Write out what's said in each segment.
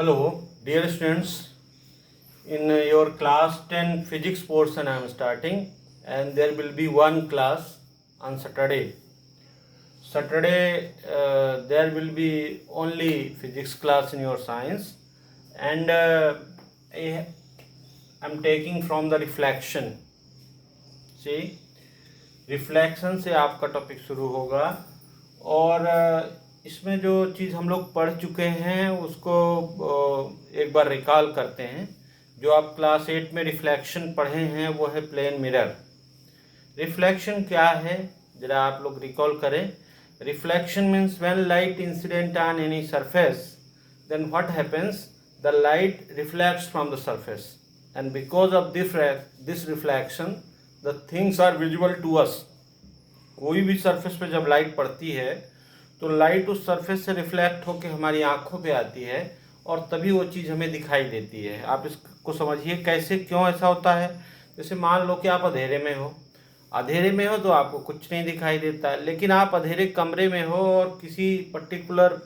Hello, dear students. In your class 10 physics portion, I am starting, and there will be one class on Saturday. There will be only physics class in your science, and I am taking from the reflection. See, reflection से आपका topic शुरू होगा और इसमें जो चीज़ हम लोग पढ़ चुके हैं उसको एक बार रिकॉल करते हैं। जो आप क्लास 8 में रिफ्लेक्शन पढ़े हैं वो है प्लेन मिरर। रिफ्लेक्शन क्या है ज़रा आप लोग रिकॉल करें। Reflection means when light incident on any surface then what happens, the light reflects from the surface and because of this reflection the things are visual to us. कोई भी surface पे जब लाइट पड़ती है तो light उस surface से reflect होकर हमारी आंखों पे आती है और तभी वो चीज़ हमें दिखाई देती है। आप इसको समझिए कैसे, क्यों ऐसा होता है। जैसे मान लो कि आप अंधेरे में हो तो आपको कुछ नहीं दिखाई देता है, लेकिन आप अंधेरे कमरे में हो और किसी पर्टिकुलर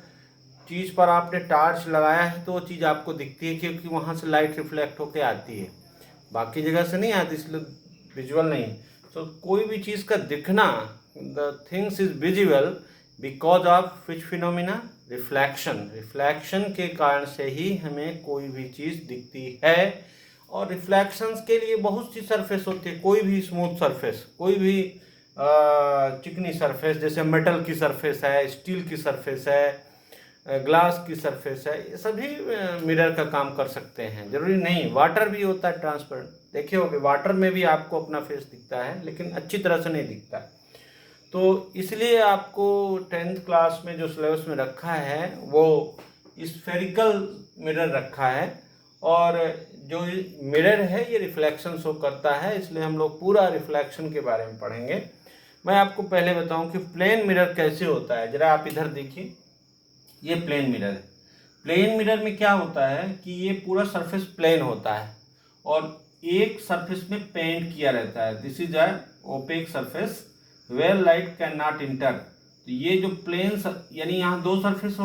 चीज़ पर आपने टार्च लगाया है तो वो चीज़ आपको दिखती है क्योंकि वहाँ से लाइट रिफ्लेक्ट होकर आती है, बाकी जगह से नहीं आती, इसलिए विजुअल नहीं। तो कोई भी चीज़ का दिखना, the things is visible because of which phenomena, reflection के कारण से ही हमें कोई भी चीज़ दिखती है। और रिफ्लेक्शंस के लिए बहुत सी सरफेस होती है। कोई भी स्मूथ सरफेस, कोई भी चिकनी सरफेस, जैसे मेटल की सरफेस है, स्टील की सरफेस है, ग्लास की सरफेस है, ये सभी मिरर का काम कर सकते हैं। जरूरी नहीं, वाटर भी होता है ट्रांसपेरेंट। देखिए होगे वाटर में भी आपको अपना फेस दिखता है लेकिन अच्छी तरह से नहीं दिखता। तो इसलिए आपको 10th क्लास में जो सिलेबस में रखा है वो स्फेरिकल मिरर रखा है और जो मिरर है ये रिफ्लेक्शन शो करता है, इसलिए हम लोग पूरा रिफ्लेक्शन के बारे में पढ़ेंगे। मैं आपको पहले बताऊं कि प्लेन मिरर कैसे होता है। जरा आप इधर देखिए, ये प्लेन मिरर है। प्लेन मिरर में क्या होता है कि ये पूरा सरफेस प्लेन होता है और एक सरफेस में पेंट किया रहता है। This is a opaque surface where light can not enter. तो ये जो प्लेन यानी यहाँ दो सरफेस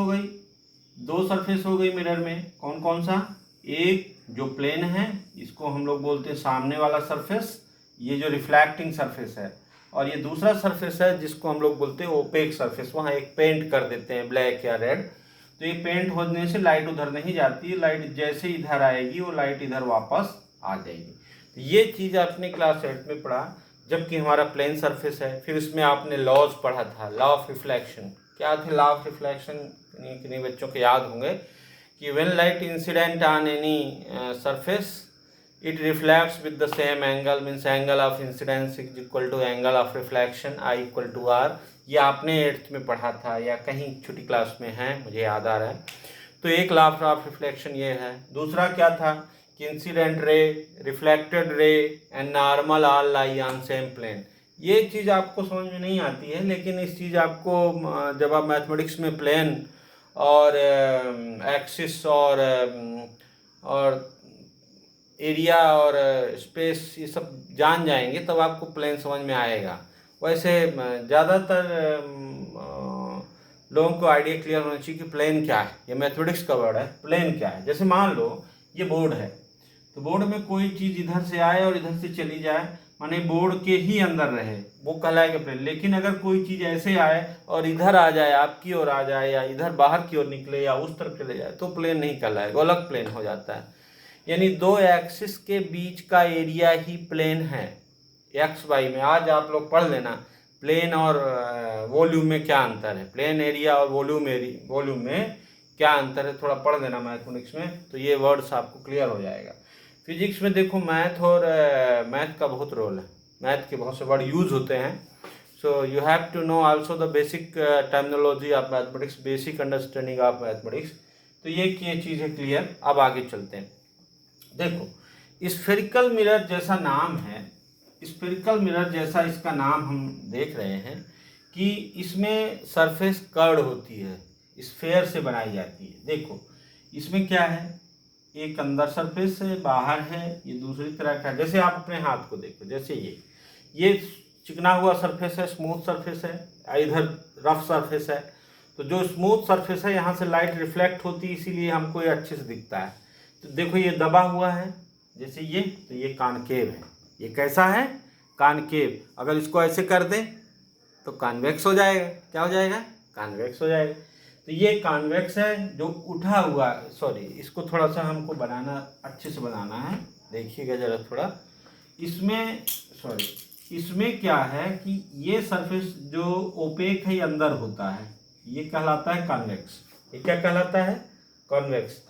हो गई मिरर में। कौन कौन सा? एक जो प्लेन है इसको हम लोग बोलते हैं सामने वाला सरफेस, ये जो रिफ्लेक्टिंग सरफेस है, और ये दूसरा सरफेस है जिसको हम लोग बोलते हैं ओपेक सरफेस। वहाँ एक पेंट कर देते हैं ब्लैक या रेड, तो ये पेंट होने से लाइट उधर नहीं जाती, लाइट जैसे इधर आएगी वो लाइट इधर वापस आ जाएगी। तो ये चीज़ आपने क्लास 8 में पढ़ा, जबकि हमारा प्लेन सरफेस है। फिर इसमें आपने लॉज पढ़ा था, लॉ ऑफ रिफ्लेक्शन। क्या थे लॉ ऑफ रिफ्लेक्शन? किन्हीं बच्चों को याद होंगे कि when light incident on any surface it reflects with the same angle, means angle of incidence is equal to angle of reflection, I equal to R। ये आपने 8th में पढ़ा था या कहीं छोटी क्लास में है, मुझे याद आ रहा है। तो एक लॉ ऑफ रिफ्लेक्शन ये है। दूसरा क्या था कि incident ray, reflected ray and normal all lie on same plane. ये चीज़ आपको समझ में नहीं आती है, लेकिन इस चीज़ आपको जब आप मैथमेटिक्स में प्लेन और एक्सिस और एरिया और स्पेस ये सब जान जाएंगे तब आपको प्लेन समझ में आएगा। वैसे ज़्यादातर लोगों को आइडिया क्लियर होना चाहिए कि प्लेन क्या है। ये मैथमेटिक्स का वर्ड है, प्लेन क्या है। जैसे मान लो ये बोर्ड है, तो बोर्ड में कोई चीज़ इधर से आए और इधर से चली जाए, माने बोर्ड के ही अंदर रहे, वो कहलाएगा प्लेन। लेकिन अगर कोई चीज़ ऐसे आए और इधर आ जाए, आपकी ओर आ जाए, या इधर बाहर की ओर निकले या उस तरफ चले जाए, तो प्लेन नहीं कहलाएगा, अलग प्लेन हो जाता है। यानी दो एक्सिस के बीच का एरिया ही प्लेन है, एक्स वाई में। आज आप लोग पढ़ लेना प्लेन और वॉल्यूम में क्या अंतर है, प्लेन एरिया और वॉल्यूम में क्या अंतर है, थोड़ा पढ़ लेना मैथमेटिक्स में, तो ये वर्ड्स आपको क्लियर हो जाएगा। फिजिक्स में देखो मैथ और मैथ का बहुत रोल है, मैथ के बहुत से वर्ड यूज होते हैं। So you have to know also the basic terminology of mathematics, basic understanding of mathematics. तो ये चीज़ है क्लियर। अब आगे चलते हैं। देखो स्फेरिकल मिरर जैसा नाम है, स्फेरिकल मिरर जैसा इसका नाम हम देख रहे हैं कि इसमें सरफेस कर्ड होती है, स्फेयर से बनाई जाती है। देखो इसमें क्या है, एक अंदर सरफेस है, बाहर है, ये दूसरी तरह का। जैसे आप अपने हाथ को देखो, जैसे ये चिकना हुआ सरफेस है, स्मूथ सरफेस है, इधर रफ सरफेस है। तो जो स्मूथ सरफेस है यहाँ से लाइट रिफ्लेक्ट होती है, इसीलिए हमको ये अच्छे से दिखता है। तो देखो ये दबा हुआ है जैसे ये, तो ये कॉनकेव है। ये कैसा है? कॉनकेव। अगर इसको ऐसे कर दें तो कॉन्वेक्स हो जाएगा। क्या हो जाएगा? कॉन्वेक्स हो जाएगा। तो ये कॉन्वेक्स है जो उठा हुआ, सॉरी इसको थोड़ा सा हमको बनाना, अच्छे से बनाना है, देखिएगा ज़रा थोड़ा। इसमें सॉरी इसमें क्या है कि ये सरफेस जो ओपेक है ये अंदर होता है, ये कहलाता है कॉन्वेक्स। ये क्या कहलाता है? कॉन्वेक्स।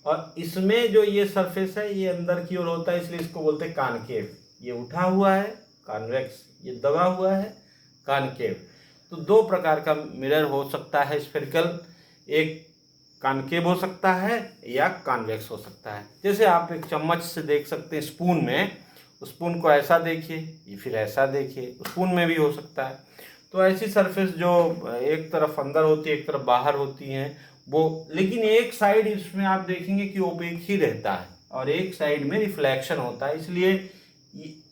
और इसमें जो ये सरफेस है ये अंदर की ओर होता है, इसलिए इसको बोलते हैं कॉनकेव। ये उठा हुआ है कॉन्वेक्स, ये दबा हुआ है कॉनकेव। तो दो प्रकार का मिरर हो सकता है स्फेरिकल, एक कॉनकेव हो सकता है या कॉन्वेक्स हो सकता है। जैसे आप एक चम्मच से देख सकते हैं स्पून में, स्पून को ऐसा देखिए, ये फिर ऐसा देखिए, स्पून में भी हो सकता है। तो ऐसी सरफेस जो एक तरफ अंदर होती है एक तरफ बाहर होती हैं वो, लेकिन एक साइड इसमें आप देखेंगे कि ओपेक ही रहता है और एक साइड में रिफ्लेक्शन होता है, इसलिए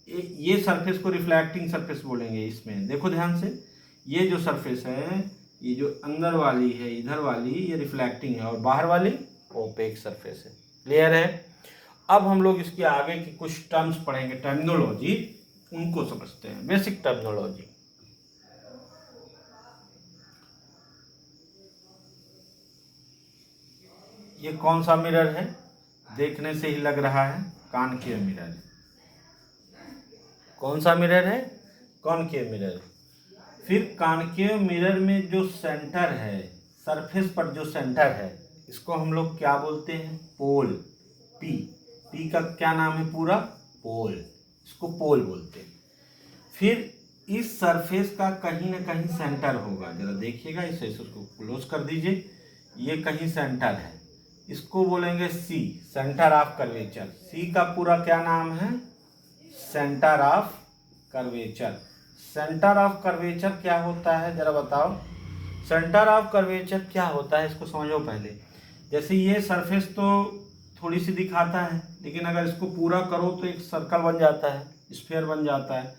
ये सरफेस को रिफ्लेक्टिंग सरफेस बोलेंगे। इसमें देखो ध्यान से, ये जो सरफेस है, ये जो अंदर वाली है इधर वाली, ये रिफ्लेक्टिंग है और बाहर वाली ओपेक सरफेस है। क्लियर है? अब हम लोग इसके आगे की कुछ टर्म्स पढ़ेंगे, टर्मिनोलॉजी, उनको समझते हैं। Basic terminology. ये कौन सा मिरर है? देखने से ही लग रहा है कॉनकेव मिरर। कौन सा मिरर है? Concave mirror. फिर कॉनकेव मिरर में जो सेंटर है, सरफेस पर जो सेंटर है, इसको हम लोग क्या बोलते हैं? पोल। पी, पी का क्या नाम है पूरा? पोल। इसको पोल बोलते हैं। फिर इस सरफेस का कहीं ना कहीं सेंटर होगा, जरा देखिएगा, इसे उसको क्लोज कर दीजिए। ये कहीं सेंटर है, इसको बोलेंगे सी, सेंटर ऑफ कर्वेचर। सी का पूरा क्या नाम है? Centre of curvature. Centre of curvature क्या होता है जरा बताओ? सेंटर ऑफ कर्वेचर क्या होता है इसको समझो पहले। जैसे ये सरफेस तो थोड़ी सी दिखाता है, लेकिन अगर इसको पूरा करो तो एक सर्कल बन जाता है, स्फीयर बन जाता है।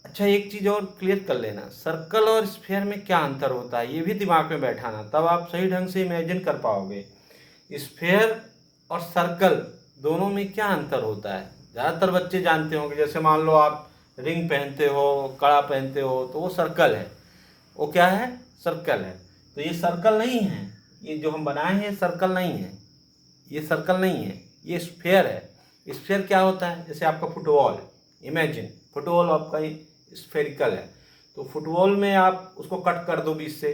अच्छा एक चीज़ और क्लियर कर लेना, सर्कल और स्फीयर में क्या अंतर होता है ये भी दिमाग में बैठाना, तब आप सही ढंग से इमेजिन कर पाओगे। स्फीयर और सर्कल दोनों में क्या अंतर होता है? ज़्यादातर बच्चे जानते होंगे, जैसे मान लो आप रिंग पहनते हो, कड़ा पहनते हो, तो वो सर्कल है। वो क्या है? सर्कल है। तो ये सर्कल नहीं है, ये जो हम बनाए हैं सर्कल नहीं है, ये सर्कल नहीं है, ये स्फीयर है। स्फीयर क्या होता है? जैसे आपका फुटबॉल, इमेजिन फुटबॉल आपका स्फेरिकल है, तो फुटबॉल में आप उसको कट कर दो बीच से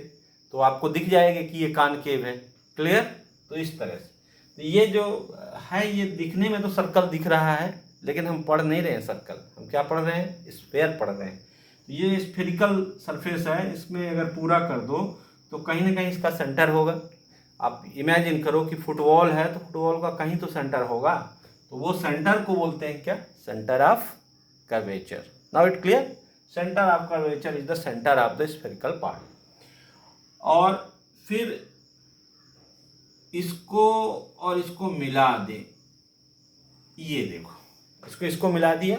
तो आपको दिख जाएगा कि ये कॉनकेव है। क्लियर? तो इस तरह से तो ये जो है ये दिखने में तो सर्कल दिख रहा है, लेकिन हम पढ़ नहीं रहे हैं सर्कल, हम क्या पढ़ रहे हैं? स्फीयर पढ़ रहे हैं। तो ये स्फेरिकल सरफेस है, इसमें अगर पूरा कर दो तो कहीं ना कहीं इसका सेंटर होगा। आप इमेजिन करो कि फुटबॉल है तो फुटबॉल का कहीं तो सेंटर होगा, तो वो सेंटर को बोलते हैं क्या? Centre of curvature. Now it clear? Centre of curvature is the centre of the spherical part. और फिर इसको और इसको मिला दे, ये देखो इसको मिला दिया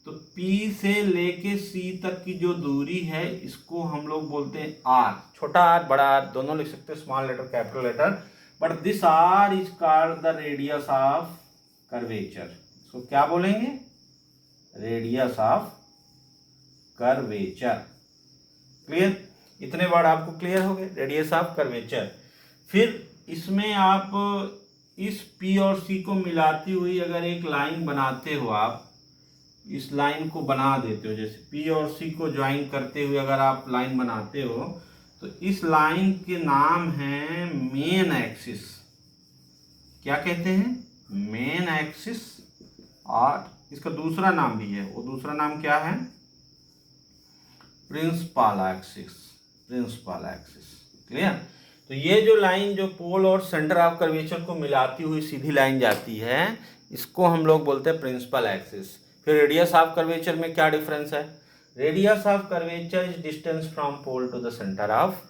तो P से लेके C तक की जो दूरी है इसको हम लोग बोलते हैं R। छोटा r बड़ा R दोनों लिख सकते हैं, small letter capital letter, but this R is called the radius of curvature. इसको क्या बोलेंगे? Radius of curvature. क्लियर? इतने वर्ड आपको क्लियर हो गए, रेडियस ऑफ कर्वेचर। फिर इसमें आप इस P और C को मिलाती हुई अगर एक लाइन बनाते हो, आप इस लाइन को बना देते हो, जैसे P और C को ज्वाइन करते हुए अगर आप लाइन बनाते हो तो इस लाइन के नाम है मेन एक्सिस। क्या कहते हैं? Main axis. और इसका दूसरा नाम भी है, वो दूसरा नाम क्या है? Principal axis. Principal axis. Clear? तो ये जो लाइन जो पोल और सेंटर ऑफ कर्वेचर को मिलाती हुई सीधी लाइन जाती है, इसको हम लोग बोलते हैं प्रिंसिपल एक्सिस। फिर रेडियस ऑफ कर्वेचर में क्या डिफरेंस है? Radius of curvature is distance from pole to the centre of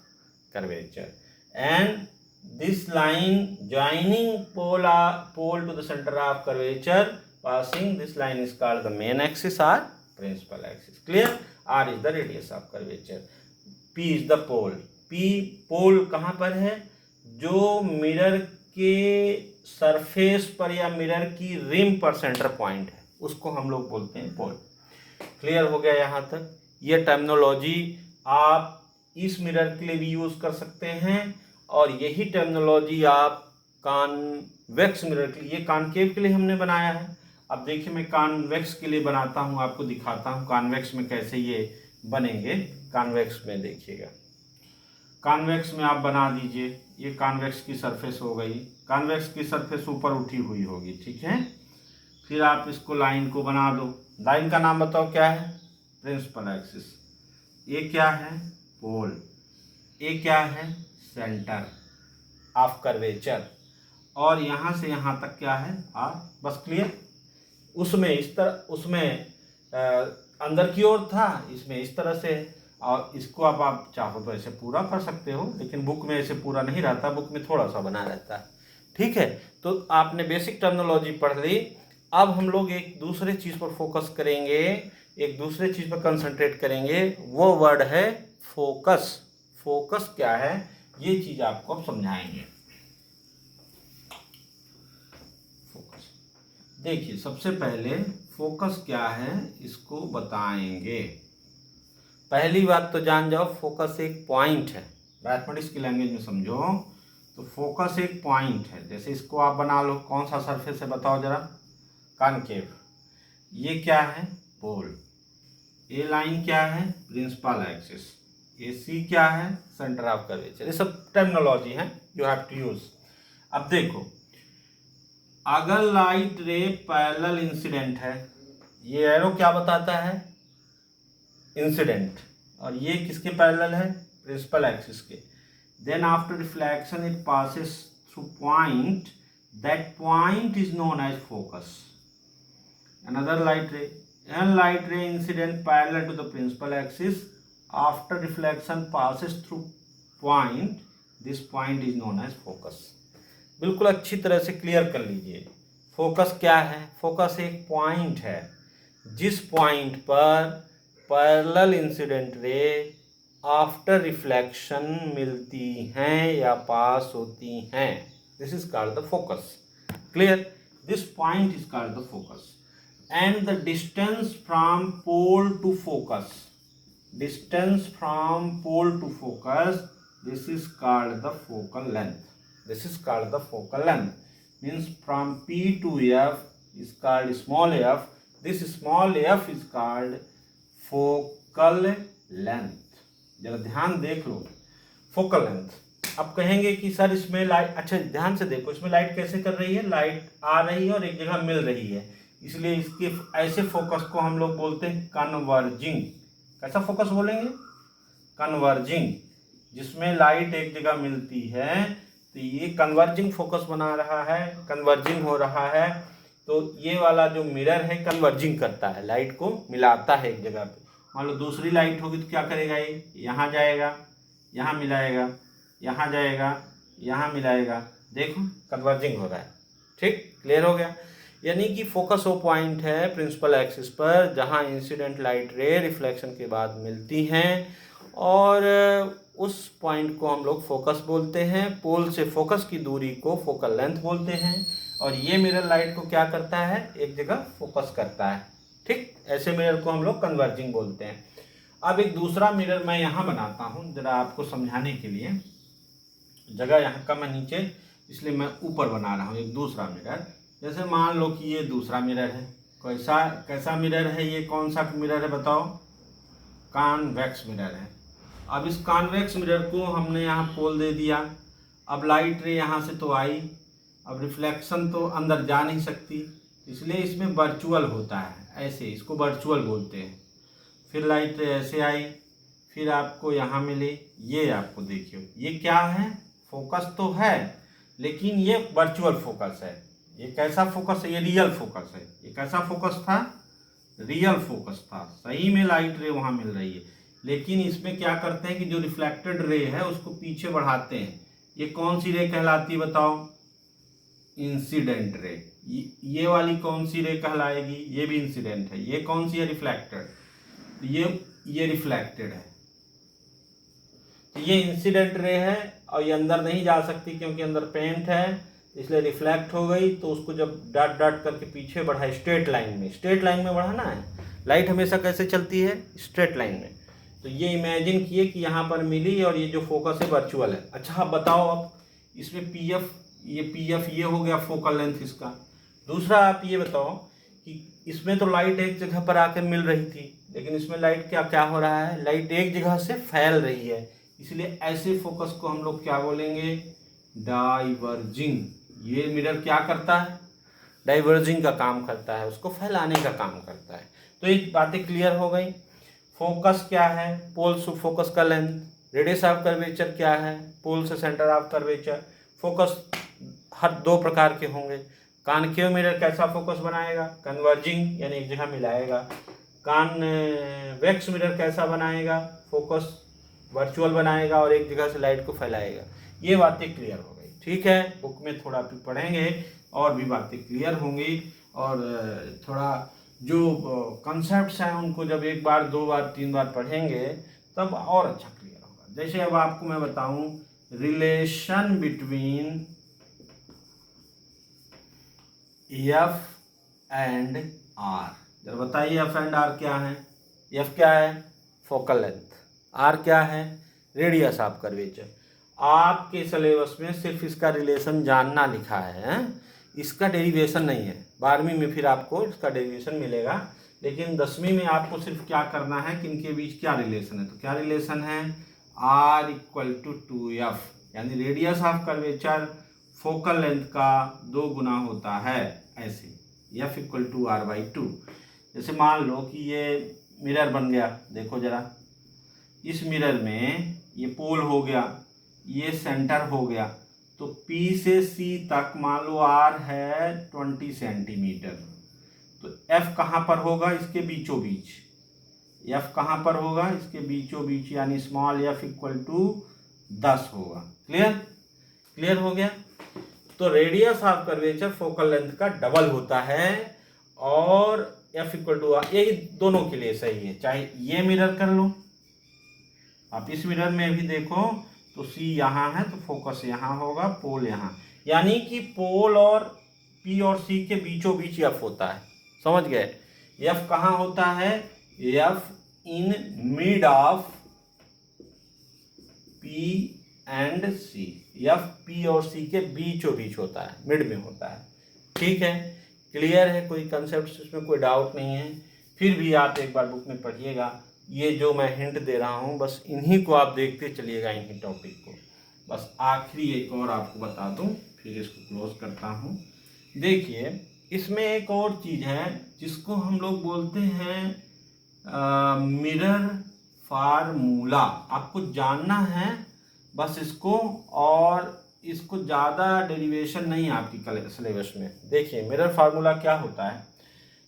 curvature, and this line joining pole to the centre of curvature passing this line is called the main axis or principal axis. Clear? R is the radius of curvature, P is the pole, P pole कहाँ पर है, जो mirror के surface पर या mirror की rim पर centre point है, उसको हम लोग बोलते हैं पोल। क्लियर हो गया यहाँ तक। ये टर्मिनोलॉजी आप इस मिरर के लिए भी यूज़ कर सकते हैं और यही टर्मिनोलॉजी आप कॉन्वेक्स मिरर के लिए, ये कॉनकेव के लिए हमने बनाया है। अब देखिए मैं कॉन्वेक्स के लिए बनाता हूँ, आपको दिखाता हूँ कॉन्वेक्स में कैसे ये बनेंगे। कॉन्वेक्स में देखिएगा, कॉन्वेक्स में आप बना दीजिए, ये कॉन्वेक्स की सरफेस हो गई, कॉन्वेक्स की सरफेस ऊपर उठी हुई होगी, ठीक है। फिर आप इसको लाइन को बना दो, लाइन का नाम बताओ क्या है, प्रिंसिपल एक्सिस। ये क्या है, पोल। ये क्या है, सेंटर ऑफ कर्वेचर। और यहाँ से यहाँ तक क्या है, आर। बस क्लियर। उसमें इस तरह, उसमें अंदर की ओर था, इसमें इस तरह से है। और इसको आप चाहो तो ऐसे पूरा कर सकते हो, लेकिन बुक में ऐसे पूरा नहीं रहता, बुक में थोड़ा सा बना रहता है, ठीक है। तो आपने बेसिक टर्मिनोलॉजी पढ़ ली। अब हम लोग एक दूसरे चीज़ पर फोकस करेंगे, एक दूसरे चीज़ पर कंसंट्रेट करेंगे, वो वर्ड है फोकस। फोकस क्या है, ये चीज़ आपको अब समझाएंगे। फोकस देखिए, सबसे पहले फोकस क्या है इसको बताएंगे। पहली बात तो जान जाओ, फोकस एक पॉइंट है। मैथमेटिक्स की लैंग्वेज में समझो तो फोकस एक पॉइंट है। जैसे इसको आप बना लो, कौन सा सरफेस है बताओ जरा, कॉनकेव। ये क्या है, पोल। ये लाइन क्या है, प्रिंसिपल एक्सिस। ये सी क्या है, सेंटर ऑफ कर्वेचर। ये सब टर्मिनोलॉजी है, यू हैव टू यूज। अब देखो, अगर लाइट रे पैरेलल इंसिडेंट है, ये एरो क्या बताता है, इंसिडेंट, और ये किसके पैरेलल है, प्रिंसिपल एक्सिस के। Then after reflection it passes through point, that point is known as focus. Another light ray, an light ray incident parallel to the principal axis, after reflection passes through point, this point is known as focus. बिल्कुल अच्छी तरह से clear कर लीजिए, focus क्या है। Focus एक point है जिस पॉइंट पर parallel incident ray after reflection मिलती हैं या पास होती हैं, this is called the focus. Clear, this point is called the focus. And the distance from pole to focus, distance from pole to focus, this is called the focal length. This is called the focal length. Means from P to F is called small f. This small f is called focal length. जरा ध्यान देख लो, focal length। अब कहेंगे कि sir इसमें light, अच्छा ध्यान से देखो, इसमें लाइट कैसे कर रही है, लाइट आ रही है और एक जगह मिल रही है, इसलिए इसके ऐसे फोकस को हम लोग बोलते हैं कन्वर्जिंग। कैसा फोकस बोलेंगे, कन्वर्जिंग। जिसमें लाइट एक जगह मिलती है तो ये कन्वर्जिंग फोकस बना रहा है, कन्वर्जिंग हो रहा है। तो ये वाला जो मिरर है कन्वर्जिंग करता है, लाइट को मिलाता है एक जगह पे। मान लो दूसरी लाइट होगी तो क्या करेगा, ये यहाँ जाएगा, यहाँ मिलाएगा, यहाँ जाएगा, यहाँ मिलाएगा, देखो कन्वर्जिंग हो रहा है। ठीक, क्लियर हो गया। यानी कि फोकस वो पॉइंट है प्रिंसिपल एक्सिस पर जहाँ इंसिडेंट लाइट रे रिफ्लेक्शन के बाद मिलती हैं, और उस पॉइंट को हम लोग फोकस बोलते हैं। पोल से फोकस की दूरी को फोकल लेंथ बोलते हैं। और ये मिरर लाइट को क्या करता है, एक जगह फोकस करता है। ठीक, ऐसे मिरर को हम लोग कन्वर्जिंग बोलते हैं। अब एक दूसरा मिरर मैं यहाँ बनाता हूँ जरा आपको समझाने के लिए, जगह यहाँ कम है नीचे, इसलिए मैं ऊपर बना रहा हूँ एक दूसरा मिरर। जैसे मान लो कि ये दूसरा मिरर है, कैसा मिरर है, ये कौन सा मिरर है बताओ, कॉन्वेक्स मिरर है। अब इस कॉन्वेक्स मिरर को हमने यहाँ पोल दे दिया। अब लाइट रे यहाँ से तो आई, अब रिफ्लेक्शन तो अंदर जा नहीं सकती, इसलिए इसमें वर्चुअल होता है, ऐसे इसको वर्चुअल बोलते हैं। फिर लाइट रे ऐसे आई, फिर आपको यहाँ मिले, ये आपको देखियो, ये क्या है, फोकस तो है लेकिन ये वर्चुअल फोकस है। ये कैसा फोकस है, ये रियल फोकस है। ये कैसा फोकस था, रियल फोकस था, सही में लाइट रे वहाँ मिल रही है। लेकिन इसमें क्या करते हैं कि जो रिफ्लेक्टेड रे है उसको पीछे बढ़ाते हैं। ये कौन सी रे कहलाती है बताओ, इंसिडेंट रे। ये वाली कौन सी रे कहलाएगी, ये भी इंसिडेंट है। ये कौन सी है, रिफ्लेक्टेड। ये रिफ्लेक्टेड है। तो ये इंसिडेंट रे है और ये अंदर नहीं जा सकती क्योंकि अंदर पेंट है, इसलिए रिफ्लेक्ट हो गई। तो उसको जब डॉट डॉट करके पीछे बढ़ा, स्ट्रेट लाइन में बढ़ाना है। लाइट हमेशा कैसे चलती है? स्ट्रेट लाइन में। तो ये इमेजिन किए कि यहाँ पर मिली और ये जो फोकस है वर्चुअल है। अच्छा आप बताओ, अब इसमें पी एफ ये हो गया फोकल लेंथ इसका। दूसरा आप ये बताओ कि इसमें तो लाइट एक जगह पर आकर मिल रही थी, लेकिन इसमें लाइट क्या हो रहा है? लाइट एक जगह से फैल रही है, इसलिए ऐसे फोकस को हम लोग क्या बोलेंगे? डाइवर्जिंग। ये मिरर क्या करता है? डाइवर्जिंग का काम करता है, उसको फैलाने का काम करता है। तो ये बातें क्लियर हो गई। फोकस क्या है? पोल से फोकस का लेंथ। रेडियस ऑफ कर्वेचर क्या है? पोल से सेंटर ऑफ कर्वेचर। फोकस हर दो प्रकार के होंगे। कॉनकेव मिरर कैसा फोकस बनाएगा? कन्वर्जिंग, यानी एक जगह मिलाएगा। कॉन्वेक्स मिरर कैसा बनाएगा? फोकस वर्चुअल बनाएगा और एक जगह से लाइट को फैलाएगा। ये बातें क्लियर हो गई, ठीक है। बुक में थोड़ा भी पढ़ेंगे और भी बातें क्लियर होंगी, और थोड़ा जो कॉन्सेप्ट्स हैं उनको जब एक बार, दो बार, तीन बार पढ़ेंगे तब और अच्छा क्लियर होगा। जैसे अब आपको मैं बताऊं relation between F and R. जरा बताइए एफ एंड आर क्या है? एफ क्या है? Focal length. आर क्या है? Radius of curvature. आपके सिलेबस में सिर्फ इसका रिलेशन जानना लिखा है, इसका डेरिवेशन नहीं है। 12वीं में फिर आपको इसका डेरिवेशन मिलेगा, लेकिन 10वीं में आपको सिर्फ क्या करना है कि इनके बीच क्या रिलेशन है। तो क्या रिलेशन है? आर इक्वल टू 2f, यानी radius of curvature focal length का 2 गुना होता है। ऐसे f इक्वल टू r/2। जैसे मान लो कि ये मिरर बन गया, देखो जरा, इस मिरर में ये पोल हो गया, ये सेंटर हो गया, तो P से C तक मान लो R है 20 सेंटीमीटर, तो F कहाँ पर होगा? इसके बीचों बीच। F कहाँ पर होगा? इसके बीचों बीच, यानी स्मॉल f इक्वल टू 10 होगा। क्लियर हो गया। तो radius of curvature focal length का डबल होता है, और f इक्वल टू r, यही दोनों के लिए सही है। चाहे ये मिरर कर लो, आप इस मिरर में भी देखो तो C यहाँ है तो फोकस यहाँ होगा, पोल यहाँ, यानी कि पोल और P और C के बीचों बीच F होता है। समझ गए? F कहाँ होता है? F in mid of P and C। F P और C के बीचों बीच होता है, मिड में होता है। ठीक है, क्लियर है? कोई कंसेप्ट इसमें कोई डाउट नहीं है? फिर भी आप एक बार बुक में पढ़िएगा। ये जो मैं हिंट दे रहा हूँ बस इन्हीं को आप देखते चलिएगा, इन्हीं टॉपिक को। बस आखिरी एक और आपको बता दूँ, फिर इसको क्लोज करता हूँ। देखिए, इसमें एक और चीज़ है जिसको हम लोग बोलते हैं मिरर फार्मूला। आपको जानना है बस इसको, और इसको ज़्यादा डेरिवेशन नहीं है आपकी सिलेबस में। देखिए मिरर फार्मूला क्या होता है,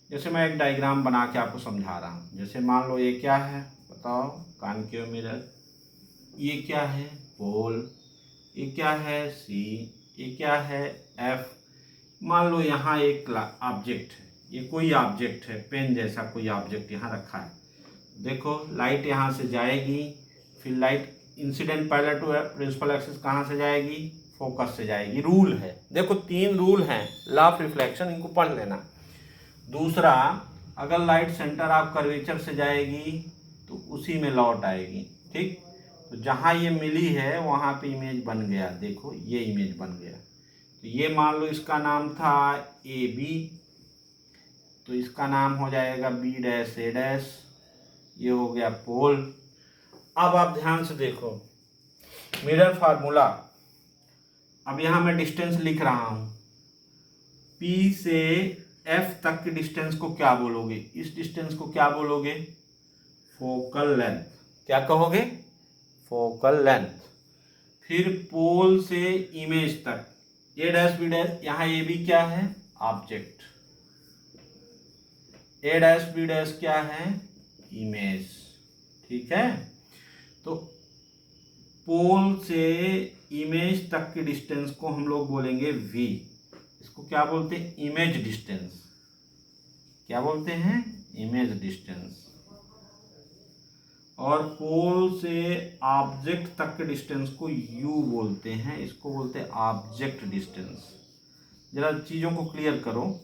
जैसे मैं एक डायग्राम बना के आपको समझा रहा हूँ। जैसे मान लो ये क्या है, बताओ? Concave mirror. ये क्या है? पोल। ये क्या है? सी। ये क्या है? एफ। मान लो यहाँ एक ऑब्जेक्ट है, ये कोई ऑब्जेक्ट है, पेन जैसा कोई ऑब्जेक्ट यहाँ रखा है। देखो लाइट यहाँ से जाएगी, फिर light incident parallel to principal axis कहाँ से जाएगी? फोकस से जाएगी। रूल है, देखो 3 रूल हैं लॉ ऑफ रिफ्लेक्शन, इनको पढ़ लेना। दूसरा, अगर लाइट सेंटर ऑफ कर्वेचर से जाएगी तो उसी में लौट आएगी। ठीक, तो जहाँ ये मिली है वहाँ पे इमेज बन गया। देखो ये इमेज बन गया, तो ये मान लो इसका नाम था AB, तो इसका नाम हो जाएगा B', A'। ये हो गया पोल। अब आप ध्यान से देखो मिरर फार्मूला। अब यहाँ मैं डिस्टेंस लिख रहा हूँ, P से F तक की डिस्टेंस को क्या बोलोगे? इस डिस्टेंस को क्या बोलोगे? Focal length. क्या कहोगे? Focal length. फिर पोल से इमेज तक A', B', यहाँ AB क्या है? ऑब्जेक्ट। A', B' क्या है? इमेज। ठीक है, तो पोल से इमेज तक की डिस्टेंस को हम लोग बोलेंगे V। इसको क्या बोलते हैं? Image distance. क्या बोलते हैं? Image distance. और पोल से ऑब्जेक्ट तक के डिस्टेंस को यू बोलते हैं, इसको बोलते हैं ऑब्जेक्ट डिस्टेंस। जरा चीज़ों को क्लियर करो।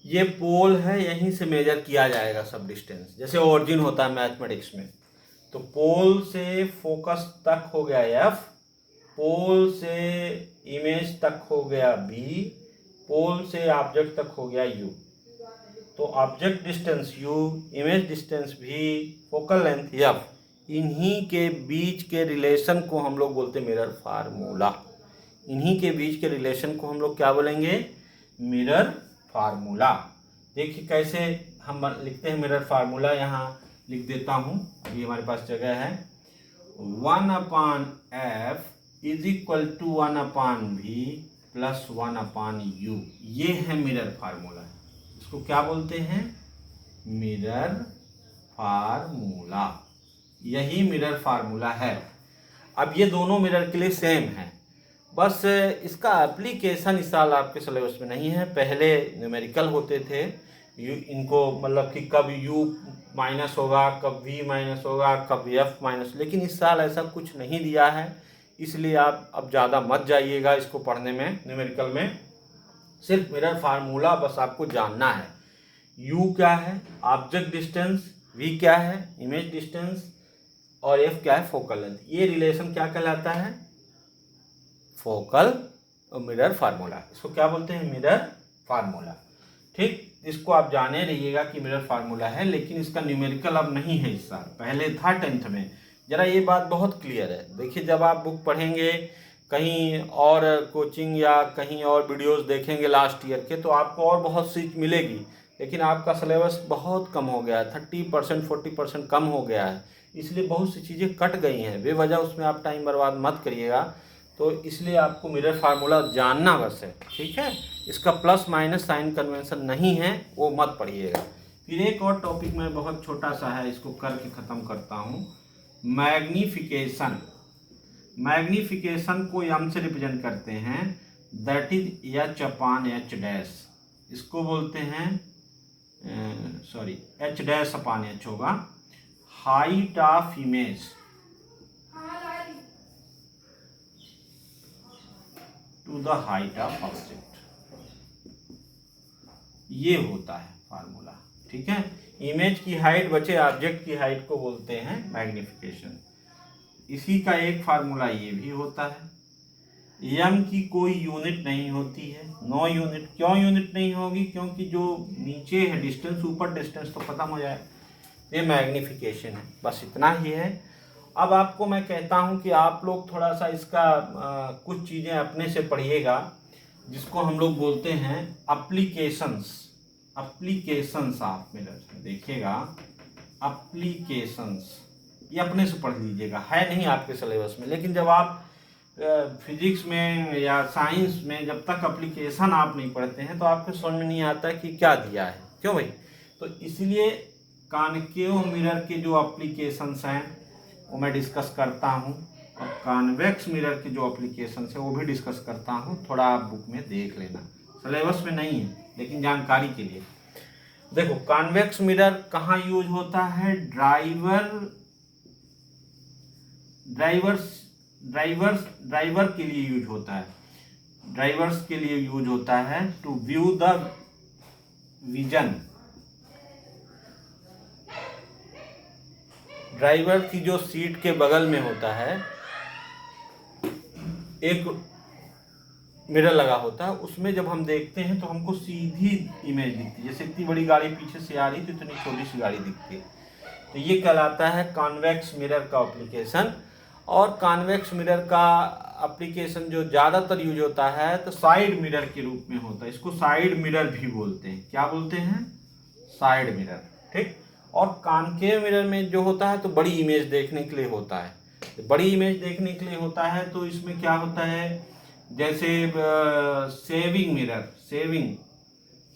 ये पोल है, यहीं से मेजर किया जाएगा सब डिस्टेंस, जैसे ओरिजिन होता है मैथमेटिक्स में। तो पोल से फोकस तक हो गया एफ, पोल से इमेज तक हो गया बी, पोल से ऑब्जेक्ट तक हो गया यू। तो object distance you, image distance भी, फोकल लेंथ एफ, इन्हीं के बीच के रिलेशन को हम लोग बोलते हैं मिरर फार्मूला। इन्हीं के बीच के रिलेशन को हम लोग क्या बोलेंगे? Mirror formula. देखिए कैसे हम लिखते हैं मिरर फार्मूला, यहाँ लिख देता हूँ, अभी हमारे पास जगह है। 1/f is equal to 1/v plus 1/u, ये है मिरर फार्मूला। इसको क्या बोलते हैं? Mirror formula. यही मिरर फार्मूला है। अब ये दोनों मिरर के लिए सेम है, बस इसका एप्लीकेशन इस साल आपके सिलेबस में नहीं है। पहले न्यूमेरिकल होते थे, यू इनको मतलब कि कब u माइनस होगा, कब v माइनस होगा, कब f माइनस, लेकिन इस साल ऐसा कुछ नहीं दिया है, इसलिए आप अब ज़्यादा मत जाइएगा इसको पढ़ने में। न्यूमेरिकल में सिर्फ मिरर फार्मूला बस आपको जानना है। u क्या है? ऑब्जेक्ट डिस्टेंस, v क्या है? इमेज डिस्टेंस, और f क्या है? Focal length. ये रिलेशन क्या कहलाता है? फोकल और मिरर फार्मूला। इसको क्या बोलते हैं? Mirror formula. ठीक, इसको आप जाने रहिएगा कि मिरर फार्मूला है, लेकिन इसका न्यूमेरिकल अब नहीं है इस साल, पहले था 10th में। जरा ये बात बहुत क्लियर है। देखिए जब आप बुक पढ़ेंगे, कहीं और कोचिंग या कहीं और वीडियोस देखेंगे लास्ट ईयर के, तो आपको और बहुत सी मिलेगी, लेकिन आपका सिलेबस बहुत कम हो गया है, 30% 40% कम हो गया है, इसलिए बहुत सी चीज़ें कट गई हैं। बेवजह उसमें आप टाइम बर्बाद मत करिएगा। तो इसलिए आपको मिरर फार्मूला जानना बस है, ठीक है। इसका प्लस माइनस साइन कन्वेंशन नहीं है, वो मत पढ़िएगा। फिर एक और टॉपिक में बहुत छोटा सा है, इसको करके ख़त्म करता हूँ। मैग्नीफिकेशन। मैग्नीफिकेशन को m से रिप्रेजेंट करते हैं, दैट इज h/h डैश। इसको बोलते हैं h'/h होगा, height of image to the height of object, ये होता है फार्मूला, ठीक है। इमेज की हाइट बचे ऑब्जेक्ट की हाइट को बोलते हैं मैग्नीफिकेशन। इसी का एक फार्मूला ये भी होता है। m की कोई यूनिट नहीं होती है, नो यूनिट। क्यों यूनिट नहीं होगी? क्योंकि जो नीचे है डिस्टेंस, ऊपर डिस्टेंस तो खत्म हो जाए। ये मैग्नीफिकेशन है, बस इतना ही है। अब आपको मैं कहता हूं कि आप लोग थोड़ा सा इसका कुछ चीज़ें अपने से पढ़िएगा, जिसको हम लोग बोलते हैं एप्लीकेशंस। एप्लीकेशंस आप मेरे देखिएगा, एप्लीकेशंस, ये अपने से पढ़ लीजिएगा, है नहीं आपके सिलेबस में। लेकिन जब आप फिजिक्स में या साइंस में जब तक एप्लीकेशन आप नहीं पढ़ते हैं, तो आपको समझ में नहीं आता कि क्या दिया है। क्यों भाई? तो इसलिए कॉनकेव मिरर के जो एप्लीकेशंस हैं वो मैं डिस्कस करता हूँ, और कॉन्वेक्स मिरर के जो एप्लीकेशंस हैं वो भी डिस्कस करता हूँ। थोड़ा आप बुक में देख लेना, सिलेबस में नहीं है लेकिन जानकारी के लिए। देखो कॉन्वेक्स मिरर कहाँ यूज होता है? ड्राइवर के लिए यूज होता है। ड्राइवर्स के लिए यूज होता है to view the vision. Driver की जो सीट के बगल में होता है एक मिरर लगा होता है, उसमें जब हम देखते हैं तो हमको सीधी इमेज दिखती है। जैसे इतनी बड़ी गाड़ी पीछे से आ रही तो इतनी छोटी सी गाड़ी दिखती है, तो ये कहलाता है कॉन्वेक्स मिरर का एप्लीकेशन। और कॉन्वेक्स मिरर का एप्लीकेशन जो ज़्यादातर यूज होता है तो साइड मिरर के रूप में होता है। इसको साइड मिरर भी बोलते हैं। क्या बोलते हैं? साइड मिरर, ठीक। और कॉनकेव मिरर में जो होता है तो बड़ी इमेज देखने के लिए होता है। तो बड़ी इमेज देखने के लिए होता है तो इसमें क्या होता है, जैसे सेविंग मिरर,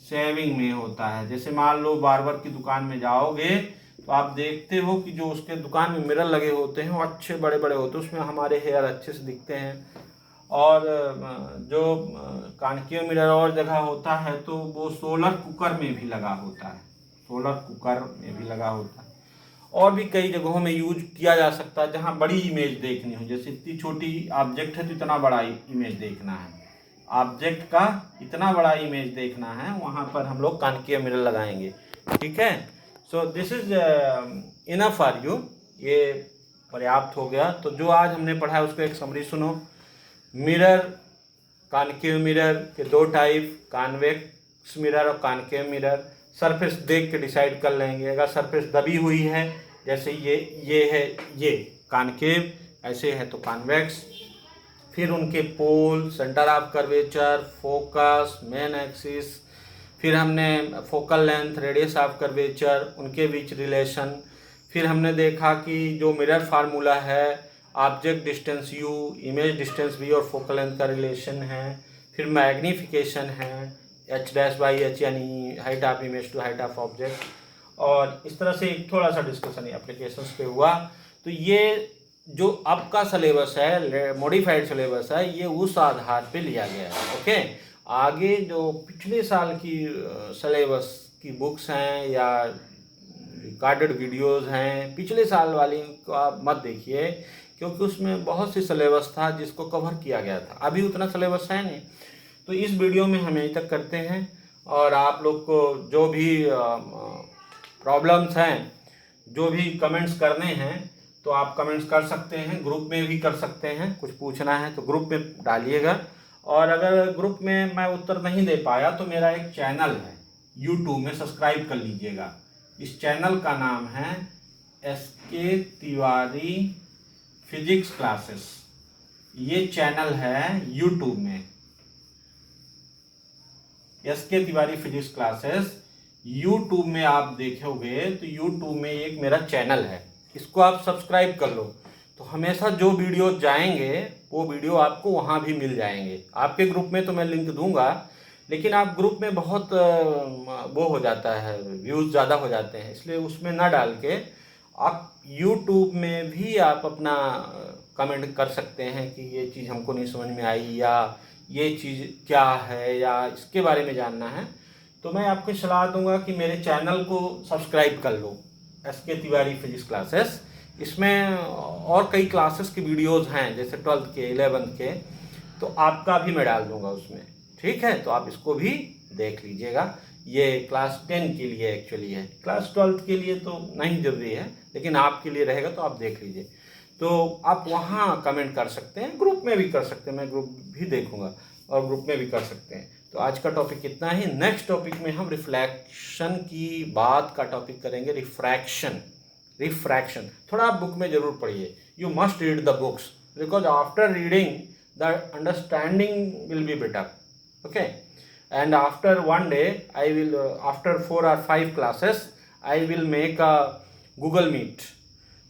सेविंग में होता है। जैसे मान लो बार्बर की दुकान में जाओगे तो आप देखते हो कि जो उसके दुकान में मिरर लगे होते हैं वो अच्छे बड़े बड़े होते हैं, उसमें हमारे हेयर अच्छे से दिखते हैं। और जो कॉनकेव मिरर और जगह होता है तो वो सोलर कुकर में भी लगा होता है। सोलर कुकर में भी लगा होता है, और भी कई जगहों में यूज किया जा सकता है जहाँ बड़ी इमेज देखनी हो। जैसे इतनी छोटी ऑब्जेक्ट है तो इतना बड़ा इमेज देखना है, ऑब्जेक्ट का इतना बड़ा इमेज देखना है, वहाँ पर हम लोग कॉन्केव मिरर लगाएंगे। ठीक है, so this is enough for you, ये पर्याप्त हो गया। तो जो आज हमने पढ़ा है उसको एक समरी सुनो। मिरर, कॉन्केव मिरर के दो टाइप, कॉन्वेक्स मिरर और कॉन्केव मिरर। सरफेस देख के डिसाइड कर लेंगे, अगर सरफेस दबी हुई है जैसे ये है, ये कॉन्केव, ऐसे है तो कॉन्वेक्स। फिर उनके pole, centre of curvature, focus, main axis, फिर हमने focal length, radius of curvature, उनके बीच रिलेशन। फिर हमने देखा कि जो मिरर फार्मूला है, object distance u, image distance v और फोकल लेंथ का रिलेशन है। फिर मैग्नीफिकेशन है, h'/h यानी height of image to height of object. और इस तरह से एक थोड़ा सा डिस्कशन एप्लीकेशंस पे हुआ। तो ये जो अब का सिलेबस है, मॉडिफाइड सिलेबस है, ये उस आधार पे लिया गया है। ओके, आगे जो पिछले साल की सिलेबस की बुक्स हैं या रिकॉर्डेड वीडियोस हैं, पिछले साल वाली को आप मत देखिए, क्योंकि उसमें बहुत सी सिलेबस था जिसको कवर किया गया था। अभी उतना सिलेबस है नहीं, तो इस वीडियो में हम यहीं तक करते हैं। और आप लोग को जो भी प्रॉब्लम्स हैं, जो भी कमेंट्स करने हैं, तो आप कमेंट्स कर सकते हैं, ग्रुप में भी कर सकते हैं। कुछ पूछना है तो ग्रुप में डालिएगा। और अगर ग्रुप में मैं उत्तर नहीं दे पाया तो मेरा एक चैनल है यूट्यूब में, सब्सक्राइब कर लीजिएगा। इस चैनल का नाम है SK तिवारी फिजिक्स क्लासेस। ये चैनल है यूट्यूब में, SK Tiwari physics classes. YouTube में आप देखोगे तो यूट्यूब में एक मेरा चैनल है, इसको आप सब्सक्राइब कर लो, तो हमेशा जो वीडियो जाएंगे वो वीडियो आपको वहाँ भी मिल जाएंगे। आपके ग्रुप में तो मैं लिंक दूंगा, लेकिन आप ग्रुप में बहुत वो हो जाता है, व्यूज़ ज़्यादा हो जाते हैं, इसलिए उसमें ना डाल के आप यूट्यूब में भी आप अपना कमेंट कर सकते हैं कि ये चीज़ हमको नहीं समझ में आई, या ये चीज़ क्या है, या इसके बारे में जानना है। तो मैं आपको सलाह दूंगा कि मेरे चैनल को सब्सक्राइब कर लो, SK तिवारी फिजिक्स क्लासेस। इसमें और कई क्लासेस की वीडियोस हैं, जैसे 12th के, 11th के, तो आपका भी मैं डाल दूंगा उसमें। ठीक है, तो आप इसको भी देख लीजिएगा। ये क्लास 10 के लिए एक्चुअली है, क्लास 12th के लिए तो नहीं जरूरी है, लेकिन आपके लिए रहेगा तो आप देख लीजिए। तो आप वहाँ कमेंट कर सकते हैं, ग्रुप में भी कर सकते हैं, मैं ग्रुप भी देखूंगा और ग्रुप में भी कर सकते हैं। तो आज का टॉपिक इतना ही। नेक्स्ट टॉपिक में हम रिफ्लेक्शन की बात का टॉपिक करेंगे, रिफ्रैक्शन। थोड़ा आप बुक में जरूर पढ़िए, you must read the books, because after reading the understanding will be better. Okay, and after one day I will after 4 or 5 classes I will make a Google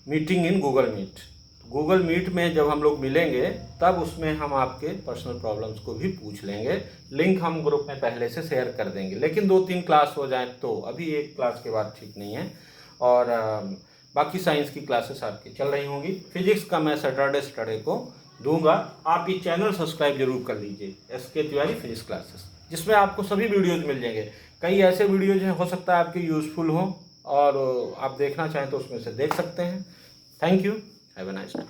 meeting in Google Meet में जब हम लोग मिलेंगे तब उसमें हम आपके personal problems को भी पूछ लेंगे। लिंक हम ग्रुप में पहले से शेयर कर देंगे, लेकिन 2-3 क्लास हो जाए तो, अभी एक क्लास के बाद ठीक नहीं है। और बाकी साइंस की क्लासेस आपकी चल रही होंगी। फिजिक्स का मैं सैटरडे को दूंगा। आप ये चैनल सब्सक्राइब जरूर कर लीजिए, SK तिवारी फिजिक्स क्लासेस, जिसमें आपको सभी वीडियोज़ मिल जाएंगे। कई ऐसे वीडियोज हैं, हो सकता है आपके यूज़फुल हों और आप देखना चाहें तो उसमें से देख सकते हैं। Thank you, have a nice day.